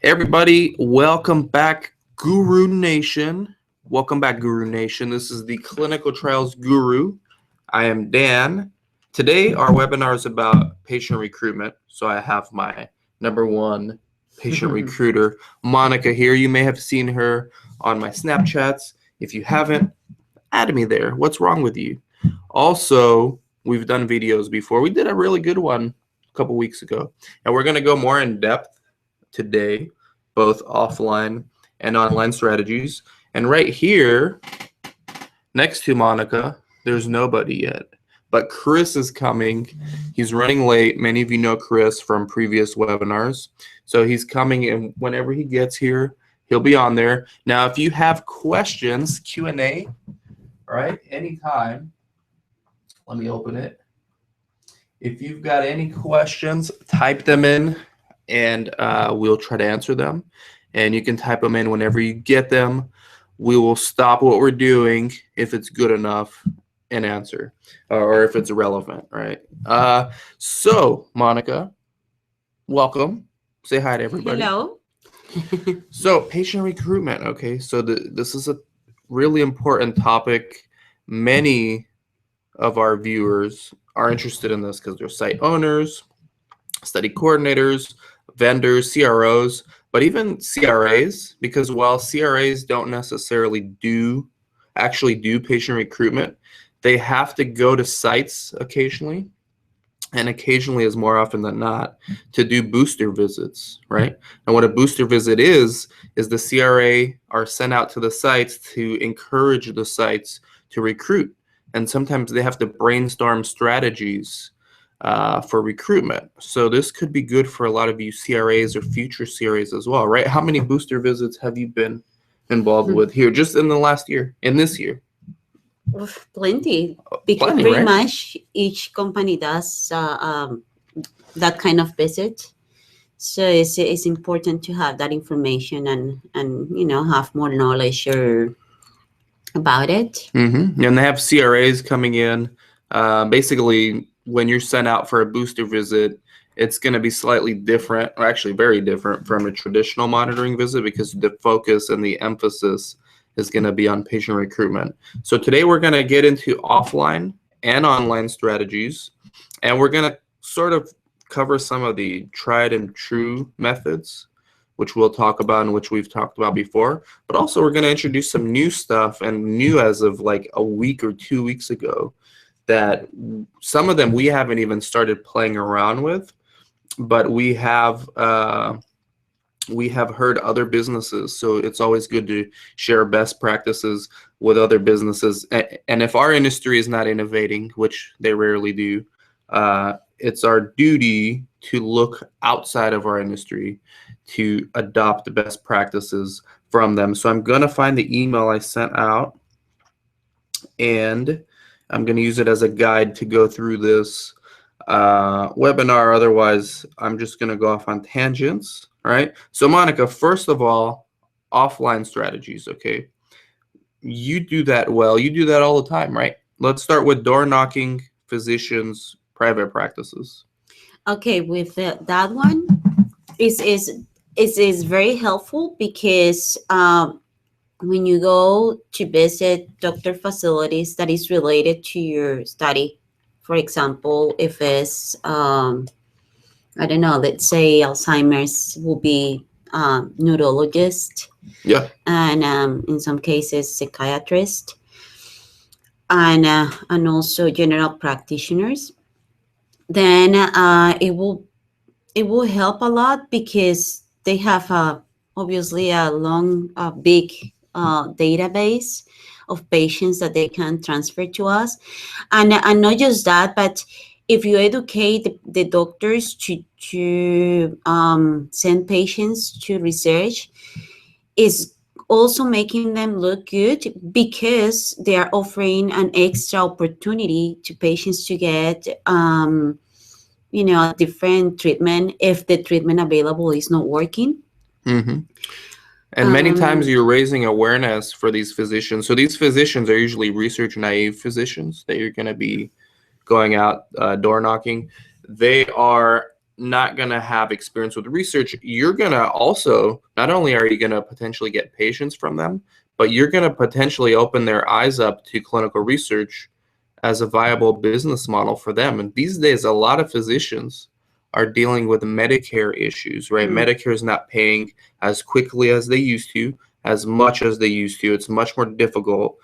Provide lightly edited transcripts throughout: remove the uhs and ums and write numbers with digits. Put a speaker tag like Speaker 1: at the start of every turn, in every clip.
Speaker 1: Everybody, welcome back, Guru Nation. Welcome back, Guru Nation. This is the Clinical Trials Guru. I am Dan. Today, our webinar is about patient recruitment. So I have my number one patient recruiter, Monica, here. You may have seen her on my Snapchats. If you haven't, add me there. What's wrong with you? Also, we've done videos before. We did a really good one a couple weeks ago, and we're going to go more in depth today, both offline and online strategies. And right here, next to Monica, there's nobody yet. But Chris is coming. He's running late. Many of you know Chris from previous webinars. So he's coming, and whenever he gets here, he'll be on there. Now, if you have questions, Q&A, all right, anytime. Let me open it. If you've got any questions, type them in, and we'll try to answer them. And you can type them in whenever you get them. We will stop what we're doing if it's good enough and answer, or if it's relevant, right? So, Monica, welcome. Say hi to everybody.
Speaker 2: Hello.
Speaker 1: So, patient recruitment, okay? So this is a really important topic. Many of our viewers are interested in this because they're site owners, study coordinators, vendors, CROs, but even CRAs, because while CRAs don't necessarily actually do patient recruitment, they have to go to sites occasionally, and occasionally is more often than not, to do booster visits, right? And what a booster visit is the CRA are sent out to the sites to encourage the sites to recruit. And sometimes they have to brainstorm strategies for recruitment. So this could be good for a lot of you CRAs or future CRAs as well, right? How many booster visits have you been involved with here just in the last year, in this year?
Speaker 2: Plenty, because
Speaker 1: Plenty,
Speaker 2: pretty
Speaker 1: right?
Speaker 2: much each company does that kind of visit. So it's important to have that information and have more knowledge about it.
Speaker 1: Mm-hmm. And they have CRAs coming in. Basically, when you're sent out for a booster visit, it's going to be slightly different, or actually very different from a traditional monitoring visit, because the focus and the emphasis is going to be on patient recruitment. So today we're going to get into offline and online strategies, and we're going to sort of cover some of the tried and true methods, which we'll talk about and which we've talked about before. But also we're going to introduce some new stuff, and new as of like a week or 2 weeks ago, that some of them we haven't even started playing around with, but we have heard other businesses. So it's always good to share best practices with other businesses. And if our industry is not innovating, which they rarely do, it's our duty to look outside of our industry to adopt the best practices from them. So I'm going to find the email I sent out, and I'm going to use it as a guide to go through this webinar. Otherwise, I'm just going to go off on tangents. All right. So, Monica, first of all, offline strategies. Okay. You do that well. You do that all the time, right? Let's start with door knocking, physicians, private practices.
Speaker 2: Okay, with that one is very helpful because when you go to visit doctor facilities that is related to your study, for example, if it's I don't know, let's say Alzheimer's, will be neurologist,
Speaker 1: Yeah.
Speaker 2: and in some cases psychiatrist, and also general practitioners, then it will help a lot because they have obviously a long, big database of patients that they can transfer to us, and not just that, but if you educate the doctors to send patients to research, is also making them look good because they are offering an extra opportunity to patients to get a different treatment if the treatment available is not working.
Speaker 1: Mm-hmm. And many times you're raising awareness for these physicians. So these physicians are usually research naive physicians that you're going to be going out door knocking. They are not going to have experience with research, you're going to also, not only are you going to potentially get patients from them, but you're going to potentially open their eyes up to clinical research as a viable business model for them. And these days, a lot of physicians are dealing with Medicare issues, right? Medicare is not paying as quickly as they used to, as much as they used to. It's much more difficult.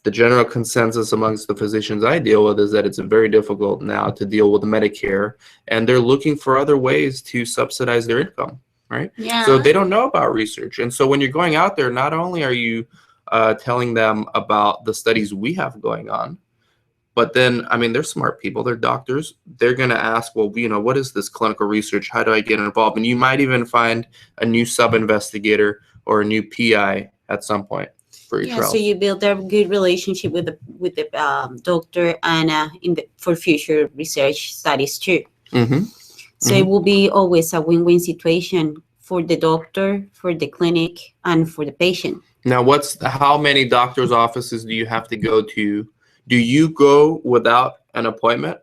Speaker 1: The general consensus amongst the physicians I deal with is that it's very difficult now to deal with Medicare, and they're looking for other ways to subsidize their income, right?
Speaker 2: Yeah.
Speaker 1: So they don't know about research. And so when you're going out there, not only are you telling them about the studies we have going on, but then, I mean, they're smart people, they're doctors. They're going to ask, well, what is this clinical research? How do I get involved? And you might even find a new sub-investigator or a new PI at some point for your trials.
Speaker 2: So you build a good relationship with the doctor and for future research studies too. So it will be always a win-win situation for the doctor, for the clinic, and for the patient.
Speaker 1: Now, how many doctor's offices do you have to go to? Do you go without an appointment?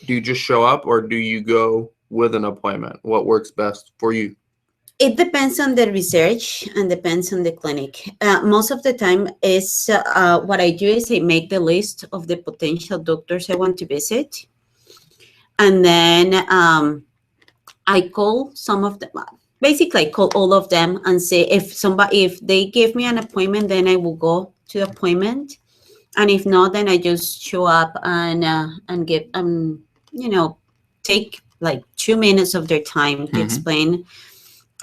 Speaker 1: Do you just show up, or do you go with an appointment? What works best for you?
Speaker 2: It depends on the research and depends on the clinic. Most of the time is what I do is I make the list of the potential doctors I want to visit. And then I call some of them, basically I call all of them and say if they give me an appointment, then I will go to the appointment. And if not, then I just show up and give take like 2 minutes of their time to explain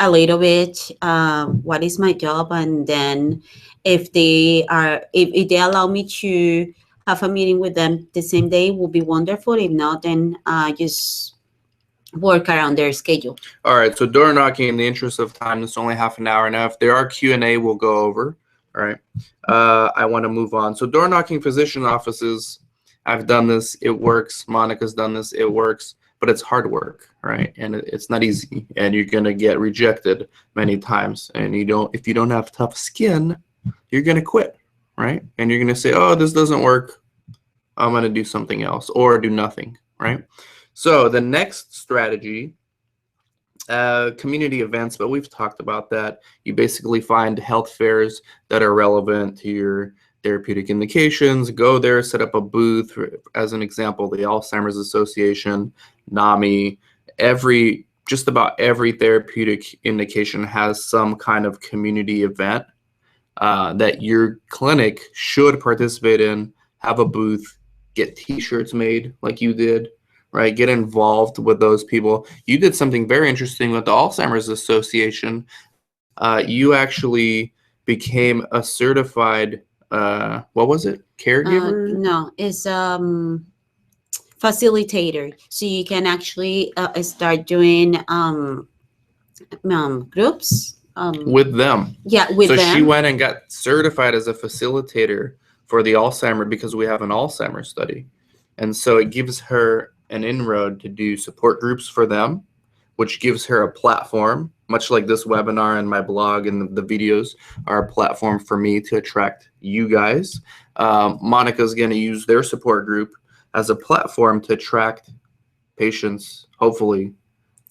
Speaker 2: a little bit what is my job, and then if they allow me to have a meeting with them the same day, will be wonderful. If not, then just work around their schedule.
Speaker 1: All right, so door knocking, in the interest of time, it's only half an hour now. If there are Q&A, we'll go over. All right, I want to move on. So door knocking physician offices, I've done this, it works. Monica's done this, it works, but it's hard work, right? And it's not easy, and you're gonna get rejected many times. And if you don't have tough skin, you're gonna quit, right? And you're gonna say, oh, this doesn't work, I'm gonna do something else, or do nothing, right? So the next strategy, community events, but we've talked about that. You basically find health fairs that are relevant to your therapeutic indications, go there, set up a booth. As an example, the Alzheimer's Association, NAMI, just about every therapeutic indication has some kind of community event that your clinic should participate in, have a booth, get t-shirts made like you did, right? Get involved with those people. You did something very interesting with the Alzheimer's Association. You actually became a certified, what was it? Caregiver?
Speaker 2: No, it's facilitator. So you can actually start doing groups.
Speaker 1: With them.
Speaker 2: Yeah, with them.
Speaker 1: So she went and got certified as a facilitator for the Alzheimer's, because we have an Alzheimer's study. And so it gives her an inroad to do support groups for them, which gives her a platform, much like this webinar and my blog and the videos are a platform for me to attract you guys. Monica's going to use their support group as a platform to attract patients, hopefully,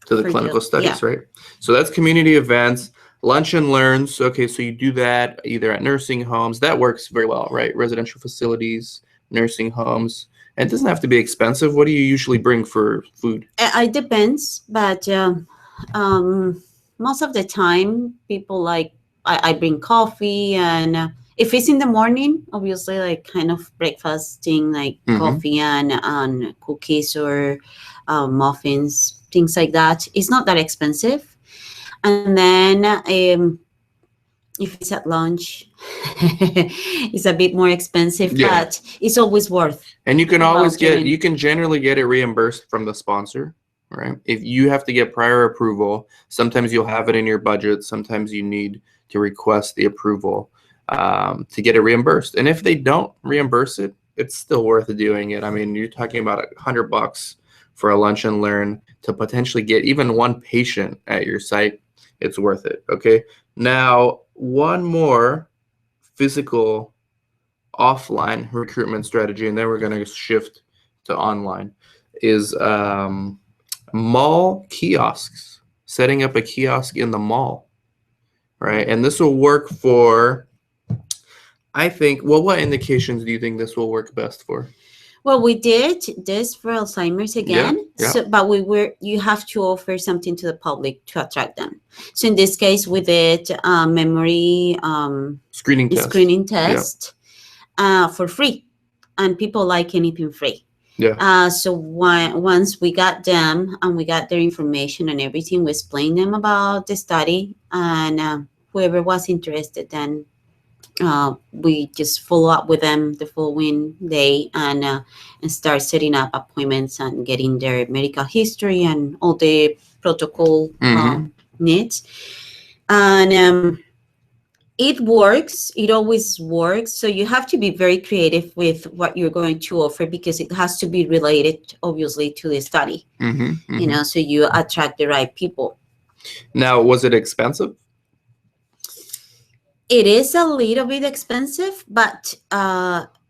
Speaker 1: to the clinical studies, right? So that's community events. Lunch and learns. Okay, so you do that either at nursing homes. That works very well, right? Residential facilities, nursing homes. And it doesn't have to be expensive. What do you usually bring for food?
Speaker 2: It depends, but most of the time, people I bring coffee, and if it's in the morning, obviously, like kind of breakfasting, like coffee and cookies or muffins, things like that. It's not that expensive. And then if it's at lunch, it's a bit more expensive, but it's always worth.
Speaker 1: And you can you can generally get it reimbursed from the sponsor, right? If you have to get prior approval, sometimes you'll have it in your budget. Sometimes you need to request the approval to get it reimbursed. And if they don't reimburse it, it's still worth doing it. I mean, you're talking about $100 for a lunch and learn to potentially get even one patient at your site. It's worth it. Okay. Now, one more physical offline recruitment strategy, and then we're going to shift to online, is Mall kiosks, setting up a kiosk in the mall, right? And this will work for, I think, well, what indications do you think this will work best for?
Speaker 2: Well, we did this for Alzheimer's
Speaker 1: Yeah,
Speaker 2: again.
Speaker 1: yeah.
Speaker 2: So, but you have to offer something to the public to attract them. So in this case, we did memory
Speaker 1: Screening test.
Speaker 2: screening test for free, and people like anything free.
Speaker 1: Yeah.
Speaker 2: So once we got them and we got their information and everything, we explained them about the study, and whoever was interested, then we just follow up with them the following day and start setting up appointments and getting their medical history and all the protocol needs. And it works. It always works. So you have to be very creative with what you're going to offer because it has to be related, obviously, to the study. You know, so you attract the right people.
Speaker 1: Now, was it expensive?
Speaker 2: It is a little bit expensive, but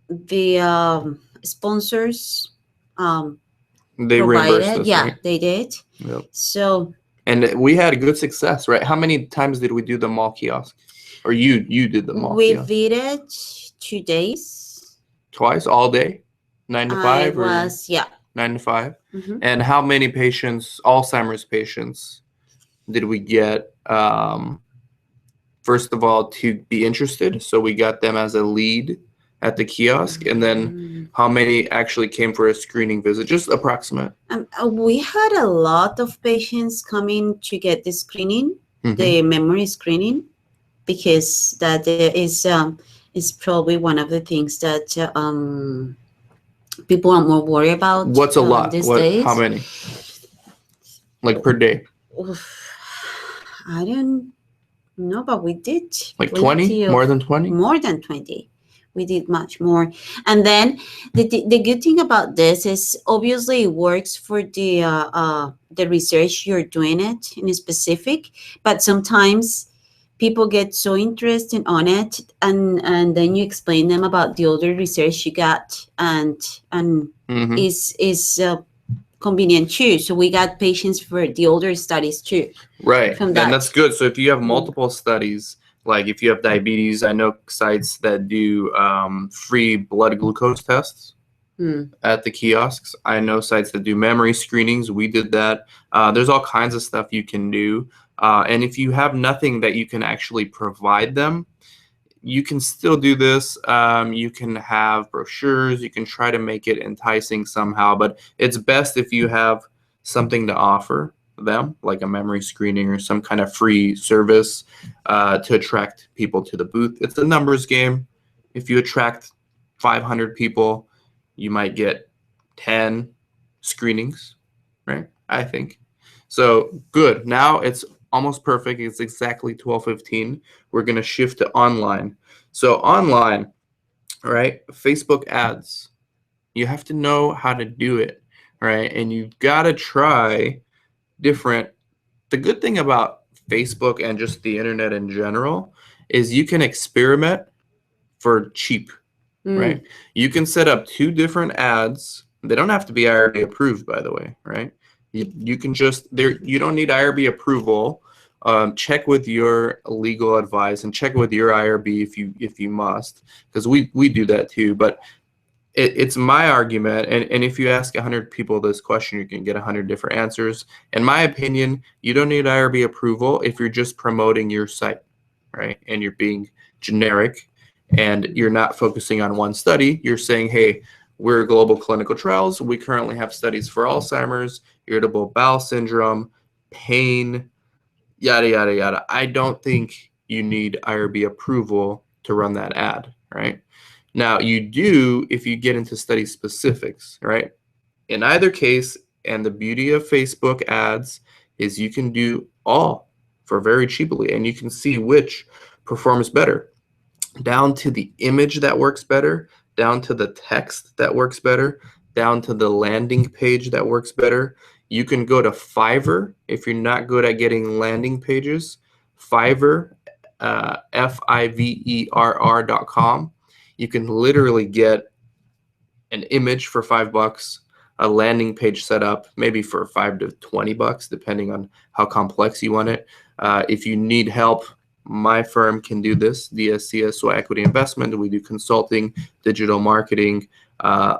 Speaker 2: the sponsors
Speaker 1: They reimbursed
Speaker 2: provided,
Speaker 1: us,
Speaker 2: yeah,
Speaker 1: right?
Speaker 2: they did.
Speaker 1: Yep.
Speaker 2: So
Speaker 1: And we had a good success, right? How many times did we do the mall kiosk? Or you did the mall
Speaker 2: we
Speaker 1: kiosk?
Speaker 2: did it 2 days.
Speaker 1: Twice, all day? 9 to 5
Speaker 2: It was, yeah.
Speaker 1: 9 to 5?
Speaker 2: Mhm.
Speaker 1: And how many patients, Alzheimer's patients, did we get, first of all, to be interested? So we got them as a lead at the kiosk. And then how many actually came for a screening visit? Just approximate.
Speaker 2: We had a lot of patients coming to get the screening, the memory screening, because that is probably one of the things that people are more worried about.
Speaker 1: What's a lot?
Speaker 2: These days?
Speaker 1: How many? Like per day?
Speaker 2: I don't know, but we did.
Speaker 1: Like 20? More than 20?
Speaker 2: More than 20. We did much more. And then the good thing about this is obviously it works for the research you're doing it in a specific, but sometimes people get so interested on it and then you explain them about the other research you got and is convenient too. So we got patients for the older studies too.
Speaker 1: Right.
Speaker 2: From
Speaker 1: And
Speaker 2: that.
Speaker 1: that's good. So if you have multiple studies, like if you have diabetes, I know sites that do free blood glucose tests at the kiosks. I know sites that do memory screenings. We did that. There's all kinds of stuff you can do. And if you have nothing that you can actually provide them, you can still do this. You can have brochures. You can try to make it enticing somehow, but it's best if you have something to offer them, like a memory screening or some kind of free service to attract people to the booth. It's a numbers game. If you attract 500 people, you might get 10 screenings, right? I think. So good. Now it's almost perfect. It's exactly 12:15. We're going to shift to online. So online, right? Facebook ads. You have to know how to do it, right? And you've got to try different. The good thing about Facebook and just the internet in general is you can experiment for cheap, right? You can set up 2 different ads. They don't have to be IRB approved, by the way, right? You can just you don't need IRB approval. Check with your legal advice and check with your IRB if you must, because we do that too. But it's my argument, and if you ask 100 people this question, you can get 100 different answers. In my opinion, you don't need IRB approval if you're just promoting your site, right? And you're being generic, and you're not focusing on one study. You're saying, hey, we're global clinical trials. We currently have studies for Alzheimer's, irritable bowel syndrome, pain, yada, yada, yada. I don't think you need IRB approval to run that ad, right? Now, you do if you get into study specifics, right? In either case, and the beauty of Facebook ads is you can do all for very cheaply, and you can see which performs better, down to the image that works better, down to the text that works better, down to the landing page that works better. You can go to Fiverr if you're not good at getting landing pages. Fiverr, Fiverr.com. You can literally get an image for $5, a landing page set up, maybe for $5 to $20, depending on how complex you want it. If you need help, my firm can do this, DSCS, so Equity Investment. We do consulting, digital marketing.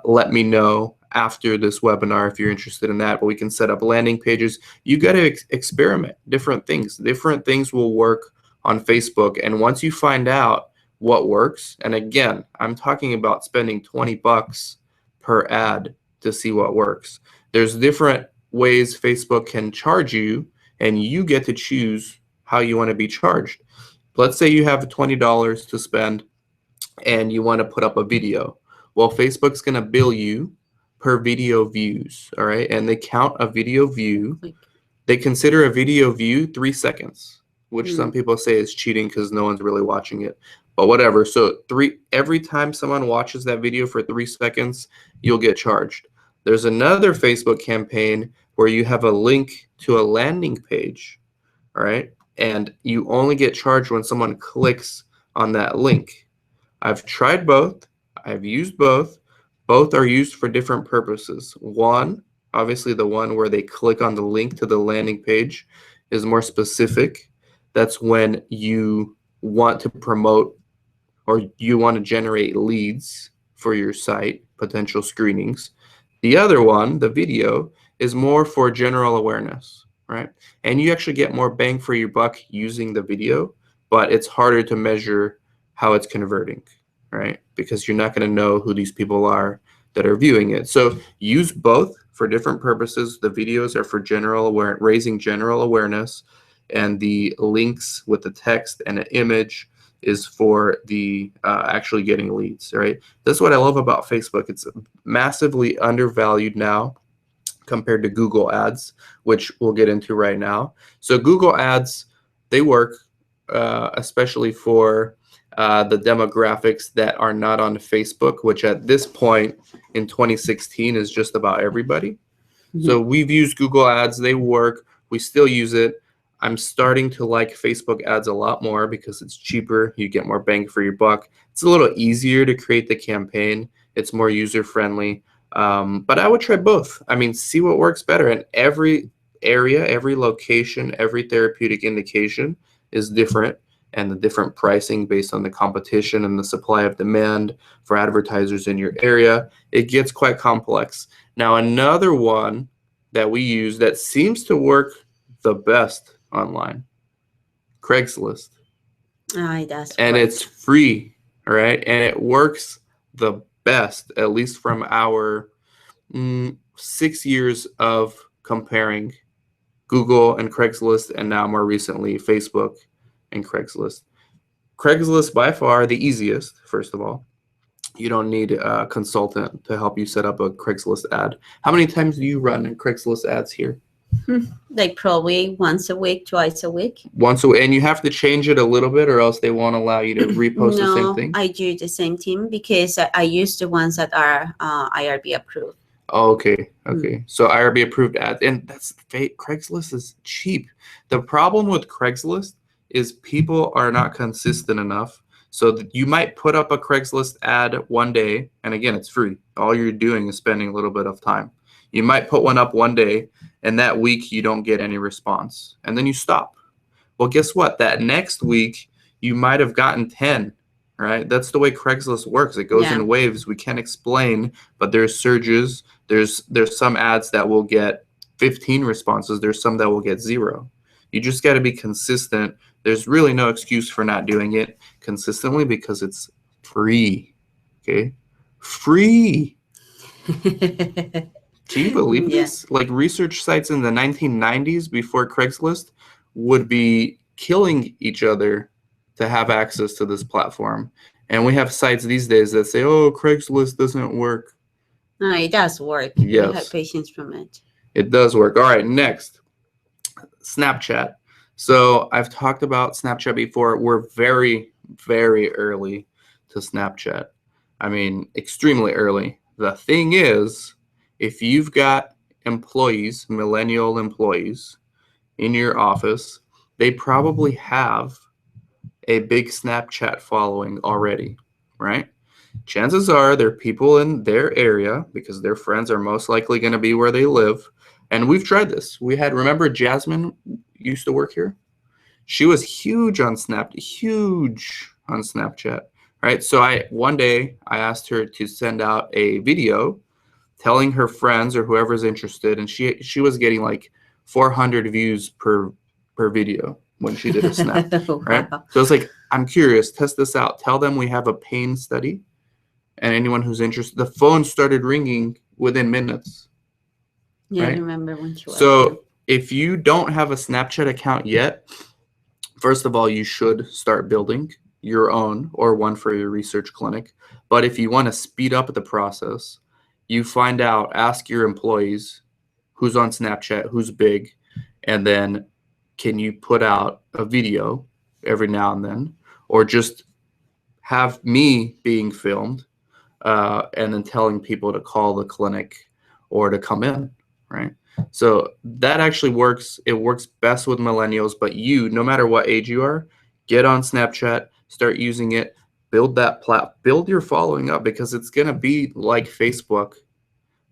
Speaker 1: Let me know after this webinar if you're interested in that, but we can set up landing pages. You got to experiment different things. Different things will work on Facebook, and once you find out what works, and again, I'm talking about spending $20 per ad to see what works. There's different ways Facebook can charge you, and you get to choose how you want to be charged. Let's say you have $20 to spend and you want to put up a video. Well, Facebook's going to bill you per video views, all right? And they count a video view. They consider a video view 3 seconds, which some people say is cheating because no one's really watching it. But whatever. So every time someone watches that video for 3 seconds, you'll get charged. There's another Facebook campaign where you have a link to a landing page, all right? And you only get charged when someone clicks on that link. I've tried both. I've used both. Both are used for different purposes. One, obviously the one where they click on the link to the landing page is more specific. That's when you want to promote or you want to generate leads for your site, potential screenings. The other one, the video, is more for general awareness, right? And you actually get more bang for your buck using the video, but it's harder to measure how it's converting, right? Because you're not going to know who these people are that are viewing it. So use both for different purposes. The videos are for raising general awareness, and the links with the text and an image is for the actually getting leads, right? That's what I love about Facebook. It's massively undervalued now compared to Google Ads, which we'll get into right now. So Google Ads, they work especially for the demographics that are not on Facebook, which at this point in 2016 is just about everybody. So we've used Google Ads. They work. We still use it. I'm starting to like Facebook ads a lot more because it's cheaper. You get more bang for your buck. It's a little easier to create the campaign. It's more user-friendly. But I would try both. I mean, see what works better. And every area, every location, every therapeutic indication is different, and the different pricing based on the competition and the supply of demand for advertisers in your area. It gets quite complex. Now, another one that we use that seems to work the best online, Craigslist.
Speaker 2: That's
Speaker 1: and
Speaker 2: right.
Speaker 1: It's free, all right? And it works the best, at least from our 6 years of comparing Google and Craigslist, and now more recently Facebook and Craigslist. Craigslist by far the easiest, first of all. You don't need a consultant to help you set up a Craigslist ad. How many times do you run Craigslist ads here?
Speaker 2: Like probably once a week, twice a week.
Speaker 1: Once a week, and you have to change it a little bit, or else they won't allow you to repost the same thing?
Speaker 2: No, I do the same thing because I use the ones that are IRB approved.
Speaker 1: Oh, okay. So IRB approved ads, and that's Craigslist is cheap. The problem with Craigslist is people are not consistent enough. So that you might put up a Craigslist ad one day, and again, it's free. All you're doing is spending a little bit of time. You might put one up one day, and that week you don't get any response, and then you stop. Well, guess what? That next week you might have gotten 10, right? That's the way Craigslist works. It goes in waves. We can't explain, but there's surges. There's some ads that will get 15 responses. There's some that will get 0. You just got to be consistent. There's really no excuse for not doing it consistently because it's free. Okay? Free. Can you believe this? Like, research sites in the 1990s before Craigslist would be killing each other to have access to this platform. And we have sites these days that say, oh, Craigslist doesn't work.
Speaker 2: No, it does work.
Speaker 1: Yes.
Speaker 2: I have patience from it.
Speaker 1: It does work. All right, next, Snapchat. So I've talked about Snapchat before. We're very, very early to Snapchat. I mean, extremely early. The thing is, if you've got employees, millennial employees in your office, they probably have a big Snapchat following already, right? chances are they're people in their area because their friends are most likely going to be where they live. And we've tried this. Remember Jasmine used to work here? She was huge on Snapchat, right? So one day I asked her to send out a video telling her friends or whoever's interested, and she was getting like 400 views per video when she did a snap, right?
Speaker 2: Wow.
Speaker 1: So it's like, I'm curious, test this out. Tell them we have a pain study, and anyone who's interested, the phone started ringing within minutes,
Speaker 2: Yeah, I
Speaker 1: right?
Speaker 2: remember when she was here.
Speaker 1: So if you don't have a Snapchat account yet, first of all, you should start building your own or one for your research clinic. But if you want to speed up the process, you find out, ask your employees who's on Snapchat, who's big, and then can you put out a video every now and then, or just have me being filmed and then telling people to call the clinic or to come in, right? So that actually works. It works best with millennials, but no matter what age you are, get on Snapchat, start using it, build your following up, because it's going to be like Facebook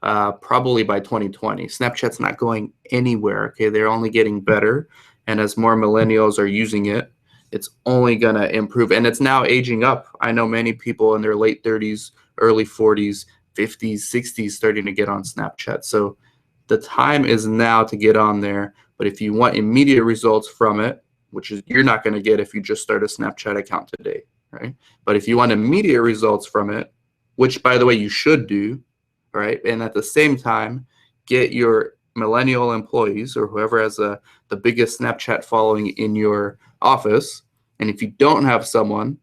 Speaker 1: probably by 2020. Snapchat's not going anywhere. Okay, they're only getting better, and as more millennials are using it, it's only gonna improve. And it's now aging up. I know many people in their late 30s, early 40s, 50s, 60s starting to get on Snapchat. So the time is now to get on there. But if you want immediate results from it, which is you're not going to get if you just start a Snapchat account today, right? But if you want immediate results from it, which by the way you should do, right? And at the same time, get your millennial employees or whoever has the biggest Snapchat following in your office. And if you don't have someone,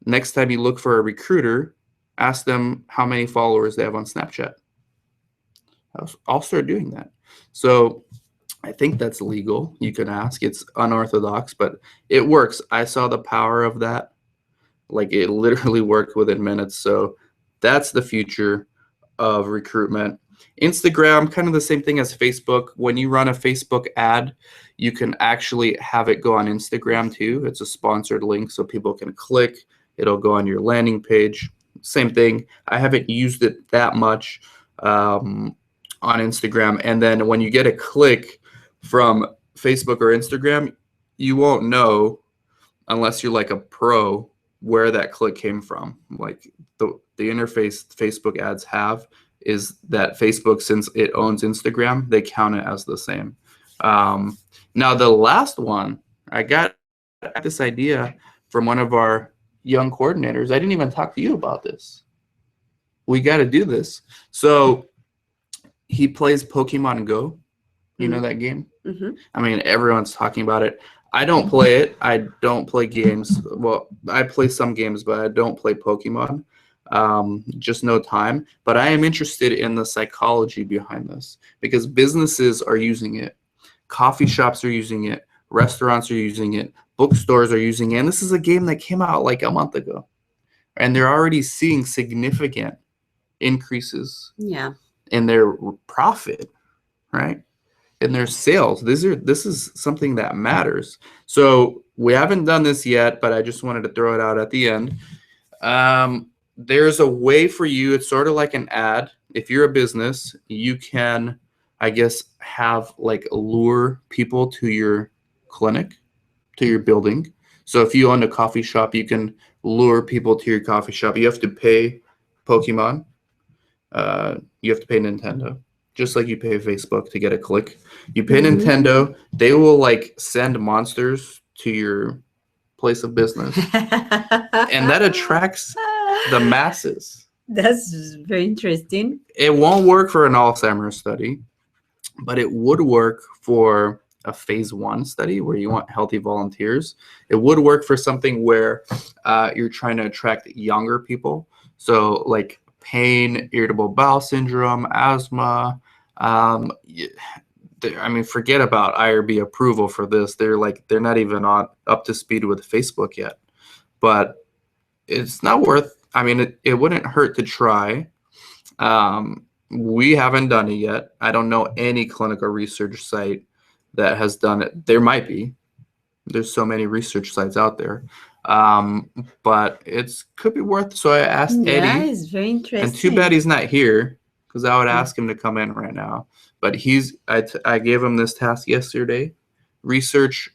Speaker 1: next time you look for a recruiter, ask them how many followers they have on Snapchat. I'll start doing that. So I think that's legal. You can ask. It's unorthodox, but it works. I saw the power of that. Like, it literally worked within minutes. So that's the future of recruitment. Instagram, kind of the same thing as Facebook. When you run a Facebook ad, you can actually have it go on Instagram too. It's a sponsored link, so people can click. It'll go on your landing page. Same thing. I haven't used it that much on Instagram. And then when you get a click from Facebook or Instagram, you won't know unless you're like a pro where that click came from. Like the interface Facebook ads have is that Facebook, since it owns Instagram, they count it as the same. Now the last one, I got this idea from one of our young coordinators. I didn't even talk to you about this. We got to do this. So he plays Pokemon Go. You know that game?
Speaker 2: Mm-hmm.
Speaker 1: I mean, everyone's talking about it. I don't play it. I don't play games. Well, I play some games, but I don't play Pokemon. Just no time. But I am interested in the psychology behind this because businesses are using it. Coffee shops are using it. Restaurants are using it. Bookstores are using it. And this is a game that came out like a month ago. And they're already seeing significant increases in their profit, right? In their sales. This is something that matters. So we haven't done this yet, but I just wanted to throw it out at the end. There's a way for you. It's sort of like an ad. If you're a business, you can, I guess, have like lure people to your clinic, to your building. So if you own a coffee shop, you can lure people to your coffee shop. You have to pay Pokemon. You have to pay Nintendo. Just like you pay Facebook to get a click. You pay Nintendo, they will like send monsters to your place of business. And that attracts the masses.
Speaker 2: That's very interesting.
Speaker 1: It won't work for an Alzheimer's study, but it would work for a phase 1 study where you want healthy volunteers. It would work for something where you're trying to attract younger people. So like pain, irritable bowel syndrome, asthma. I mean, forget about IRB approval for this. They're not even up to speed with Facebook yet. But it's not worth. I mean, it wouldn't hurt to try. We haven't done it yet. I don't know any clinical research site that has done it. There might be. There's so many research sites out there. But it's could be worth. So I asked
Speaker 2: Yeah,
Speaker 1: Eddie,
Speaker 2: it's very interesting.
Speaker 1: and too bad he's not here because I would ask him to come in right now. But I gave him this task yesterday. Research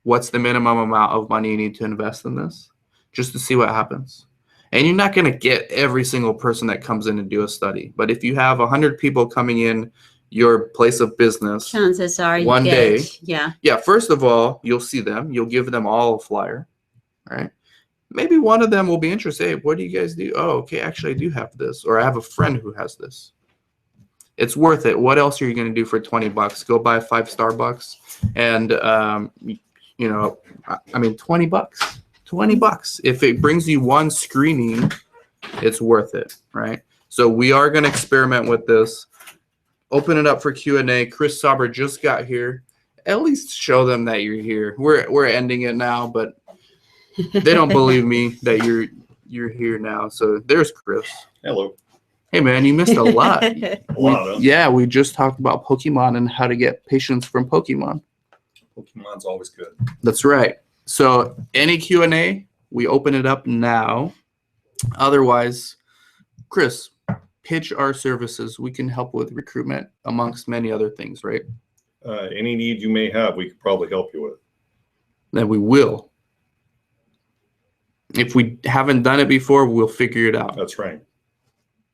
Speaker 1: what's the minimum amount of money you need to invest in this, just to see what happens. And you're not going to get every single person that comes in and do a study. But if you have 100 people coming in your place of business,
Speaker 2: chances are you
Speaker 1: one
Speaker 2: get,
Speaker 1: day,
Speaker 2: yeah,
Speaker 1: first of all, you'll see them. You'll give them all a flyer, right? Maybe one of them will be interested. Hey, what do you guys do? Oh, okay, actually, I do have this. Or I have a friend who has this. It's worth it. What else are you going to do for $20? Go buy 5 Starbucks and, you know, I mean, $20. $20. If it brings you one screening, it's worth it, right? So we are going to experiment with this. Open it up for Q&A. Chris Sauber just got here. At least show them that you're here. We're ending it now, but they don't believe me that you're here now. So there's Chris.
Speaker 3: Hello.
Speaker 1: Hey man, you missed a lot.
Speaker 3: A lot of them.
Speaker 1: Yeah, we just talked about Pokemon and how to get patients from Pokemon.
Speaker 3: Pokemon's always good.
Speaker 1: That's right. So any Q&A, we open it up now. Otherwise, Chris, pitch our services. We can help with recruitment amongst many other things, right?
Speaker 3: Any need you may have, we could probably help you with.
Speaker 1: Then we will. If we haven't done it before, we'll figure it out.
Speaker 3: That's right.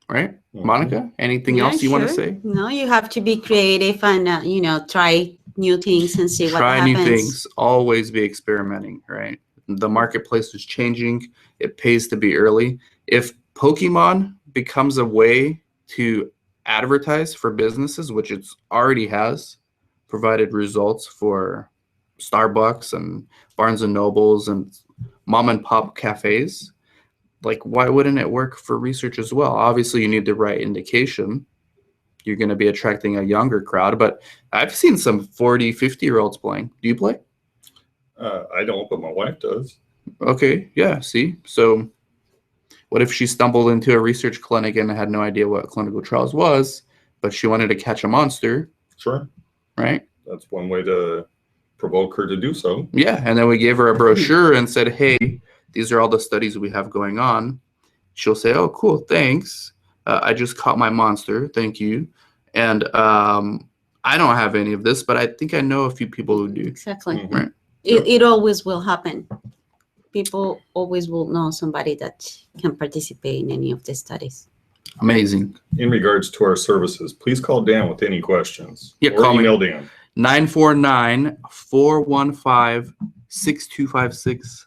Speaker 1: Right?
Speaker 3: Mhm.
Speaker 1: Monica, anything else you want to say?
Speaker 2: No, you have to be creative and, try new things and see what
Speaker 1: Try
Speaker 2: happens.
Speaker 1: new things. Always be experimenting, right? The marketplace is changing. It pays to be early. If Pokemon becomes a way to advertise for businesses, which it already has, provided results for Starbucks and Barnes and Nobles and mom and pop cafes, like why wouldn't it work for research as well? Obviously, you need the right indication. You're going to be attracting a younger crowd, but I've seen some 40, 50-year-olds playing. Do you play?
Speaker 3: I don't, but my wife does.
Speaker 1: Okay, yeah, see? So what if she stumbled into a research clinic and had no idea what clinical trials was, but she wanted to catch a monster,
Speaker 3: Sure.
Speaker 1: right?
Speaker 3: That's one way to provoke her to do so.
Speaker 1: Yeah, and then we gave her a brochure and said, hey, these are all the studies we have going on. She'll say, oh, cool, thanks. I just caught my monster, thank you. And I don't have any of this, but I think I know a few people who do.
Speaker 2: Exactly.
Speaker 3: Mhm.
Speaker 1: Right.
Speaker 2: It always will happen. People always will know somebody that can participate in any of the studies.
Speaker 1: Amazing.
Speaker 3: In regards to our services, please call Dan with any questions.
Speaker 1: Yeah,
Speaker 3: or
Speaker 1: call me.
Speaker 3: email Dan.
Speaker 1: 949-415-6256.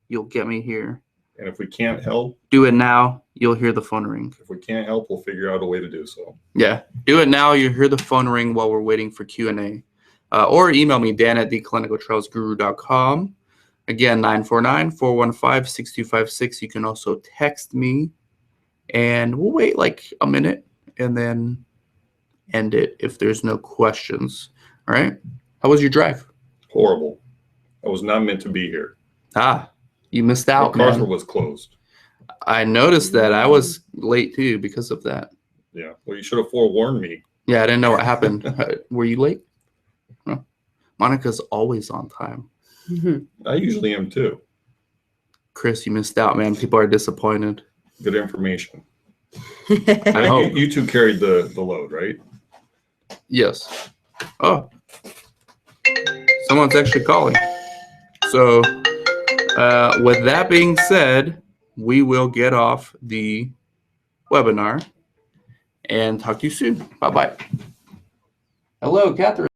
Speaker 1: You'll get me here.
Speaker 3: And if we can't help,
Speaker 1: Do it now. You'll hear the phone ring.
Speaker 3: if we can't help, we'll figure out a way to do so.
Speaker 1: Yeah, do it now. You hear the phone ring while we're waiting for Q&A. Or email me, dan@theclinicaltrialsguru.com. Again, 949-415-6256. You can also text me, and we'll wait like a minute and then end it if there's no questions. All right? How was your drive?
Speaker 3: Horrible. I was not meant to be here.
Speaker 1: You missed
Speaker 3: The
Speaker 1: out,
Speaker 3: Carver
Speaker 1: man.
Speaker 3: was closed.
Speaker 1: I noticed that. I was late, too, because of that.
Speaker 3: Yeah. Well, you should have forewarned me.
Speaker 1: Yeah, I didn't know what happened. Were you late? No. Monica's always on time.
Speaker 3: I usually am too.
Speaker 1: Chris, you missed out, man. People are disappointed.
Speaker 3: Good information.
Speaker 1: I hope.
Speaker 3: You two carried the load, right?
Speaker 1: Yes. Oh. Someone's actually calling. So, with that being said, we will get off the webinar and talk to you soon. Bye-bye. Hello, Catherine.